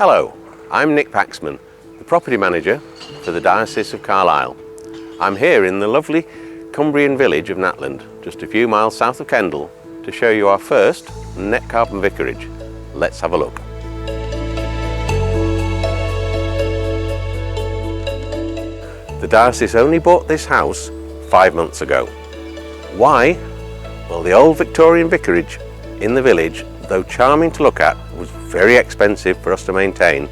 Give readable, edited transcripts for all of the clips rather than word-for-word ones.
Hello, I'm Nick Paxman, the Property Manager for the Diocese of Carlisle. I'm here in the lovely Cumbrian village of Natland, just a few miles south of Kendal, to show you our first net carbon vicarage. Let's have a look. The diocese only bought this house 5 months ago. Why? Well, the old Victorian vicarage in the village, though charming to look at, was very expensive for us to maintain,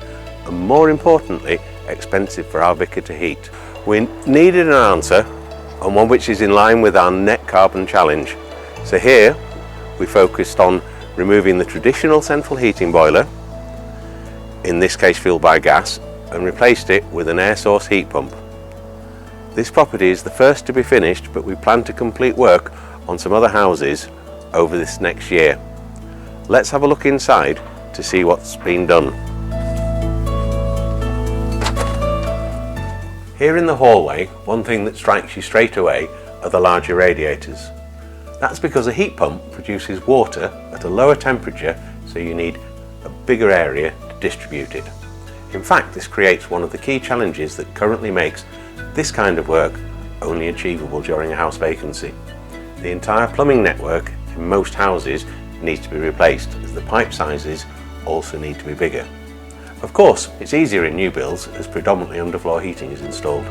and more importantly, expensive for our vicar to heat. We needed an answer, and one which is in line with our net carbon challenge. So here we focused on removing the traditional central heating boiler, in this case fueled by gas, and replaced it with an air source heat pump. This property is the first to be finished, but we plan to complete work on some other houses over this next year. Let's have a look inside to see what's been done. Here in the hallway, one thing that strikes you straight away are the larger radiators. That's because a heat pump produces water at a lower temperature, so you need a bigger area to distribute it. In fact, this creates one of the key challenges that currently makes this kind of work only achievable during a house vacancy. The entire plumbing network in most houses needs to be replaced, as the pipe sizes also need to be bigger. Of course, it's easier in new builds as predominantly underfloor heating is installed.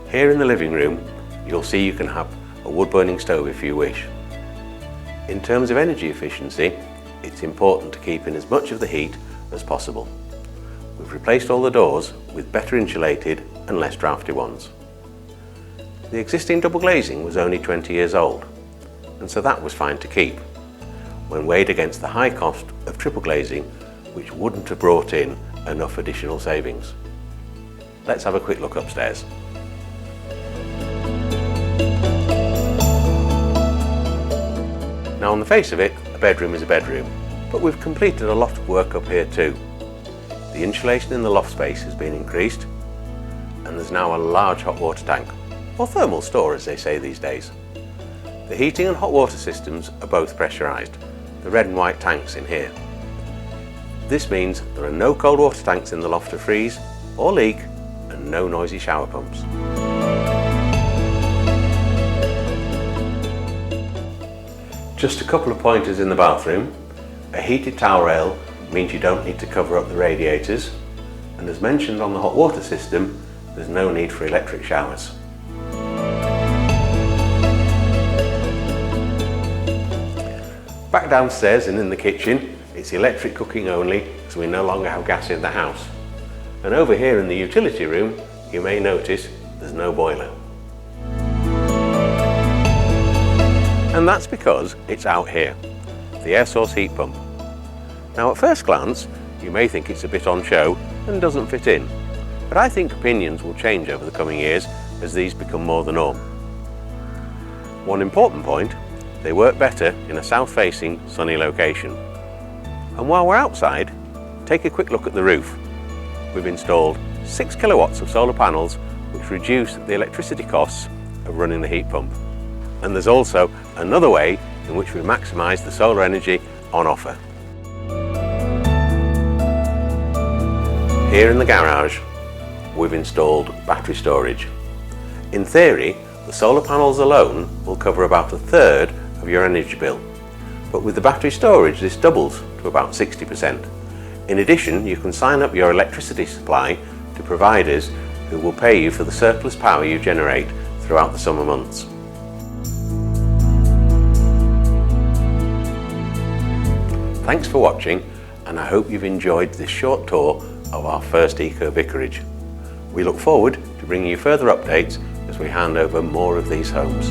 Here in the living room, you'll see you can have a wood burning stove if you wish. In terms of energy efficiency, it's important to keep in as much of the heat as possible. We've replaced all the doors with better insulated and less drafty ones. The existing double glazing was only 20 years old, and so that was fine to keep, when weighed against the high cost of triple glazing, which wouldn't have brought in enough additional savings. Let's have a quick look upstairs. Now, on the face of it, a bedroom is a bedroom, but we've completed a lot of work up here too. The insulation in the loft space has been increased, and there's now a large hot water tank, or thermal store as they say these days. The heating and hot water systems are both pressurised, the red and white tanks in here. This means there are no cold water tanks in the loft to freeze or leak, and no noisy shower pumps. Just a couple of pointers in the bathroom. A heated towel rail means you don't need to cover up the radiators, and as mentioned on the hot water system, there's no need for electric showers. Back downstairs and in the kitchen, it's electric cooking only, so we no longer have gas in the house. And over here in the utility room, you may notice there's no boiler. And that's because it's out here, the air source heat pump. Now, at first glance, you may think it's a bit on show and doesn't fit in, but I think opinions will change over the coming years as these become more the norm. One important point, they work better in a south-facing, sunny location. And while we're outside, take a quick look at the roof. We've installed 6 kilowatts of solar panels, which reduce the electricity costs of running the heat pump. And there's also another way in which we maximise the solar energy on offer. Here in the garage, we've installed battery storage. In theory, the solar panels alone will cover about a third of your energy bill, but with the battery storage this doubles to about 60%. In addition, you can sign up your electricity supply to providers who will pay you for the surplus power you generate throughout the summer months. Thanks for watching, and I hope you've enjoyed this short tour of our first eco vicarage. We look forward to bringing you further updates as we hand over more of these homes.